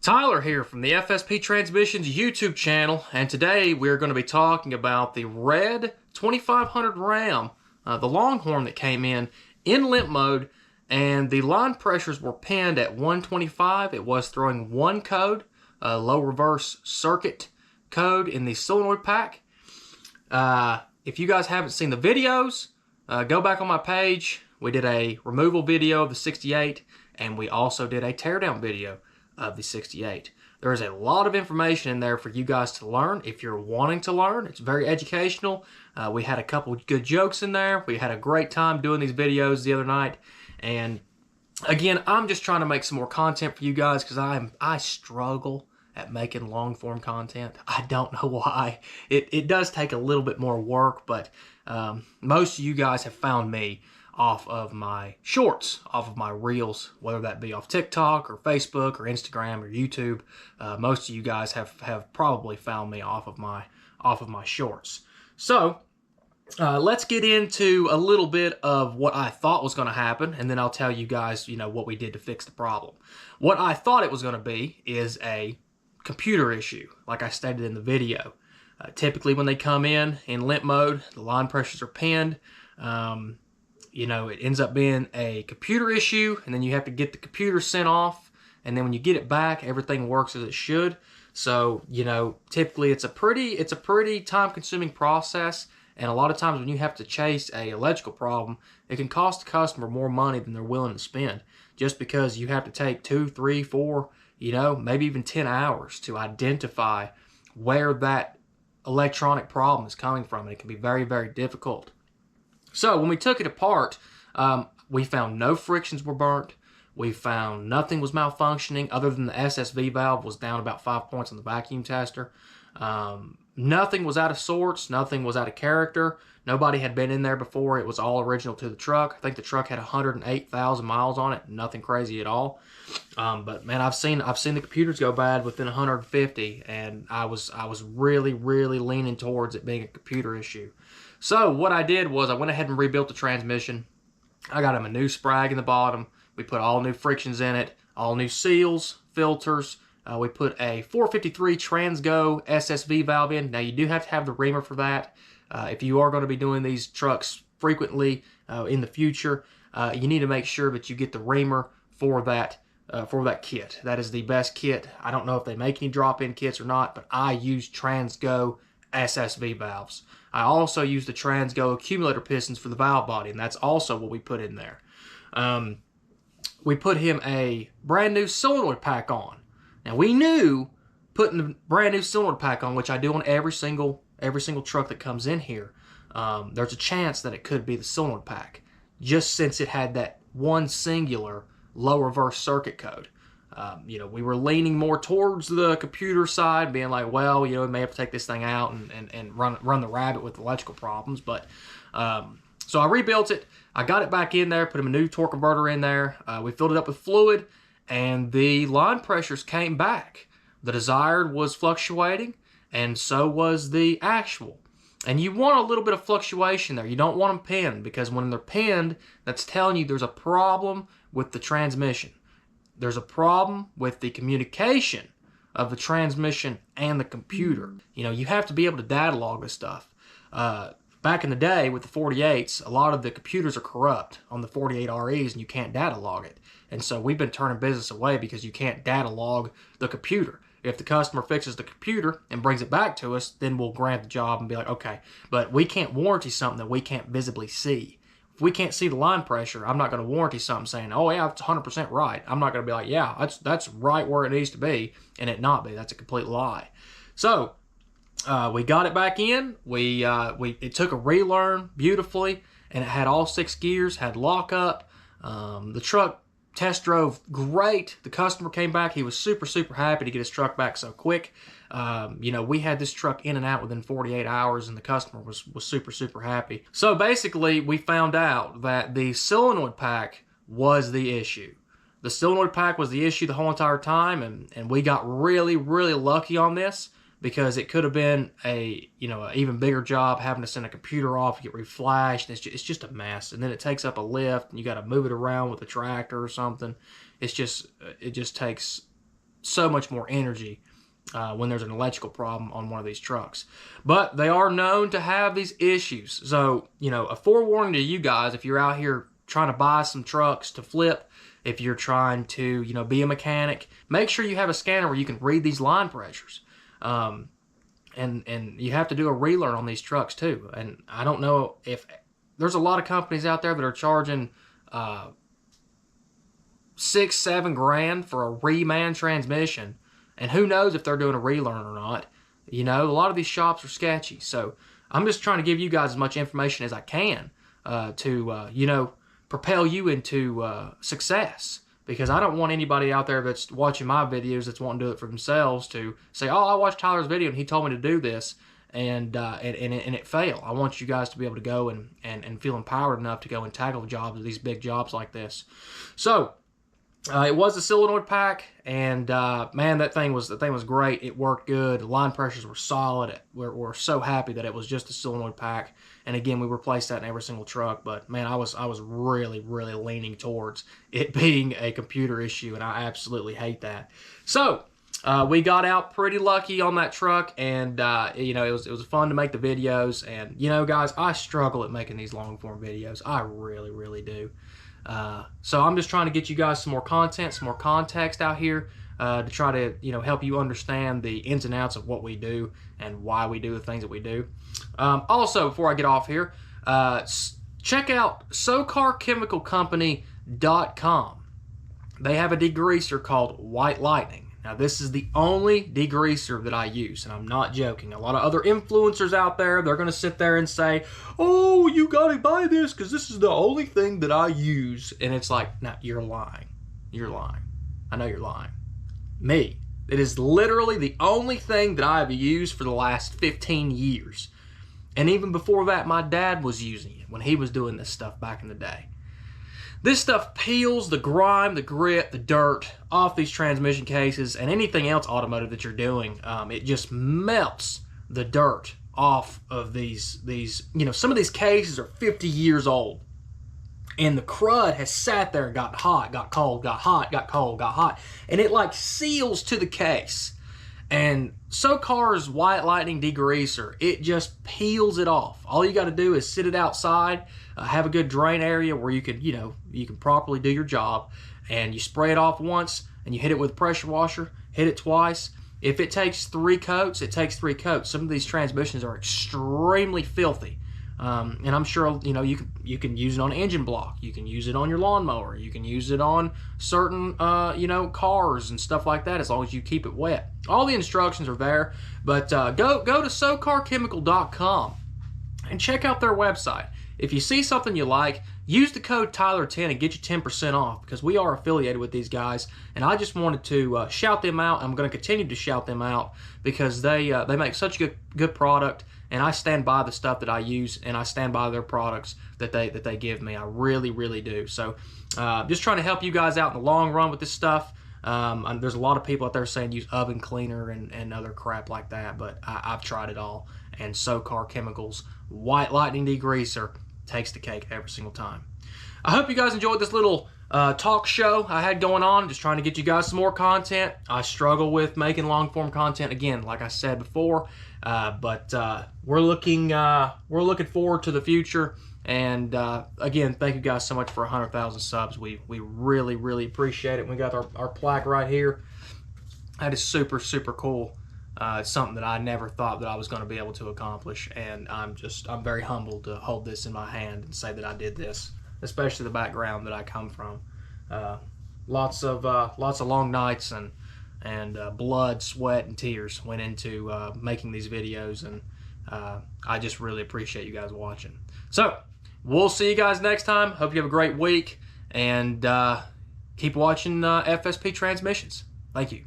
Tyler here from the FSP Transmissions YouTube channel, and today we're going to be talking about the red 2500 Ram, the Longhorn that came in limp mode, and the line pressures were pinned at 125. It was throwing one code, a low reverse circuit code in the solenoid pack. If you guys haven't seen the videos, go back on my page. We did a removal video of the 68, and we also did a teardown video of the 68. There is a lot of information in there for you guys to learn if you're wanting to learn. It's very educational. We had a couple good jokes in there. We had a great time doing these videos the other night. And again, I'm just trying to make some more content for you guys because I struggle at making long form content. I don't know why. It does take a little bit more work, but most of you guys have found me off of my shorts, off of my reels, whether that be off TikTok or Facebook or Instagram or YouTube. Most of you guys have probably found me off of my shorts. So let's get into a little bit of what I thought was going to happen, and then I'll tell you guys, what we did to fix the problem. What I thought it was going to be is a computer issue, like I stated in the video. Typically, when they come in limp mode, the line pressures are pinned. It ends up being a computer issue, and then you have to get the computer sent off, and then when you get it back, everything works as it should. So, typically it's a pretty time-consuming process, and a lot of times when you have to chase a electrical problem, it can cost the customer more money than they're willing to spend, just because you have to take 2, 3, 4, maybe even 10 hours to identify where that electronic problem is coming from, and it can be very, very difficult. So when we took it apart, we found no frictions were burnt. We found nothing was malfunctioning other than the SSV valve was down about 5 points on the vacuum tester. Nothing was out of sorts. Nothing was out of character. Nobody had been in there before. It was all original to the truck. I think the truck had 108,000 miles on it. Nothing crazy at all. But man, I've seen the computers go bad within 150, and I was really, really leaning towards it being a computer issue. So what I did was I went ahead and rebuilt the transmission. I got him a new sprag in the bottom. We put all new frictions in it, all new seals, filters. We put a 453 Transgo SSV valve in. Now you do have to have the reamer for that. If you are going to be doing these trucks frequently in the future, you need to make sure that you get the reamer for that kit. That is the best kit. I don't know if they make any drop-in kits or not, but I use Transgo SSV valves. I also use the Transgo accumulator pistons for the valve body, and that's also what we put in there. We put him a brand new solenoid pack on. Now we knew putting the brand new solenoid pack on, which I do on every single truck that comes in here, there's a chance that it could be the solenoid pack, just since it had that one singular low reverse circuit code. We were leaning more towards the computer side, being like, well, we may have to take this thing out and run the rabbit with electrical problems. But so I rebuilt it. I got it back in there, put a new torque converter in there. We filled it up with fluid, and the line pressures came back. The desired was fluctuating, and so was the actual. And you want a little bit of fluctuation there. You don't want them pinned, because when they're pinned, that's telling you there's a problem with the transmission. There's a problem with the communication of the transmission and the computer. You have to be able to data log this stuff. Back in the day with the 48s, a lot of the computers are corrupt on the 48 REs, and you can't data log it. And so we've been turning business away because you can't data log the computer. If the customer fixes the computer and brings it back to us, then we'll grant the job and be like, okay. But we can't warranty something that we can't visibly see. If we can't see the line pressure, I'm not going to warranty something saying, oh yeah, it's 100% right. I'm not going to be like, yeah, that's right where it needs to be, and it not be. That's a complete lie. So we got it back in. It took a relearn beautifully, and it had all 6 gears, had lockup. The truck test drove great. The customer came back. He was super, super happy to get his truck back so quick. We had this truck in and out within 48 hours, and the customer was super, super happy. So basically, we found out that the solenoid pack was the issue. The solenoid pack was the issue the whole entire time, and we got really, really lucky on this, because it could have been a even bigger job having to send a computer off, get reflashed. It's just a mess, and then it takes up a lift, and you got to move it around with a tractor or something. It just takes so much more energy when there's an electrical problem on one of these trucks. But they are known to have these issues. So, you know, a forewarning to you guys, if you're out here trying to buy some trucks to flip, if you're trying to, you know, be a mechanic, make sure you have a scanner where you can read these line pressures. And you have to do a relearn on these trucks too. And I don't know if there's a lot of companies out there that are charging $6-7 grand for a reman transmission. And who knows if they're doing a relearn or not. You know, a lot of these shops are sketchy. So I'm just trying to give you guys as much information as I can to, you know, propel you into success. Because I don't want anybody out there that's watching my videos that's wanting to do it for themselves to say, oh, I watched Tyler's video and he told me to do this and it failed. I want you guys to be able to go and feel empowered enough to go and tackle jobs, these big jobs like this. So it was a solenoid pack, and man, that thing was great. It worked good. The line pressures were solid. We're so happy that it was just a solenoid pack. And again, we replaced that in every single truck. But man, I was really leaning towards it being a computer issue, and I absolutely hate that. So we got out pretty lucky on that truck, and you know, it was fun to make the videos. And you know, guys, I struggle at making these long form videos. I really do. So I'm just trying to get you guys some more content, some more context out here to try to, you know, help you understand the ins and outs of what we do and why we do the things that we do. Also, before I get off here, check out SoCarChemicalCompany.com. They have a degreaser called White Lightning. Now, this is the only degreaser that I use, and I'm not joking. A lot of other influencers out there, they're going to sit there and say, oh, you got to buy this because this is the only thing that I use. And it's like, no, you're lying. You're lying. I know you're lying. Me. It is literally the only thing that I have used for the last 15 years. And even before that, my dad was using it when he was doing this stuff back in the day. This stuff peels the grime, the grit, the dirt off these transmission cases and anything else automotive that you're doing. It just melts the dirt off of these, you know, some of these cases are 50 years old. And the crud has sat there and got hot, got cold, got hot, got cold, got hot. And it like seals to the case. And SoCar's White Lightning degreaser, it just peels it off. All you got to do is sit it outside, have a good drain area where you can, you know, you can properly do your job, and you spray it off once, and you hit it with a pressure washer, hit it twice. If it takes 3 coats, it takes 3 coats. Some of these transmissions are extremely filthy. And I'm sure, you know, you can use it on an engine block. You can use it on your lawnmower. You can use it on certain, you know, cars and stuff like that, as long as you keep it wet. All the instructions are there, but go to SoCarChemical.com and check out their website. If you see something you like, use the code Tyler10 and get you 10% off, because we are affiliated with these guys, and I just wanted to shout them out. I'm going to continue to shout them out because they make such a good product. And I stand by the stuff that I use, and I stand by their products that they give me. I really do. So just trying to help you guys out in the long run with this stuff. There's a lot of people out there saying use oven cleaner and other crap like that, but I've tried it all. And SoCar Chemicals White Lightning degreaser takes the cake every single time. I hope you guys enjoyed this little talk show I had going on, just trying to get you guys some more content. I struggle with making long form content again, like I said before, but we're looking forward to the future. And again, thank you guys so much for 100,000 subs. We really appreciate it. We got our plaque right here. That is super cool. It's something that I never thought that I was going to be able to accomplish, and I'm very humbled to hold this in my hand and say that I did this, especially the background that I come from. Lots of long nights and blood, sweat, and tears went into making these videos, and I just really appreciate you guys watching. So we'll see you guys next time. Hope you have a great week, and keep watching FSP Transmissions. Thank you.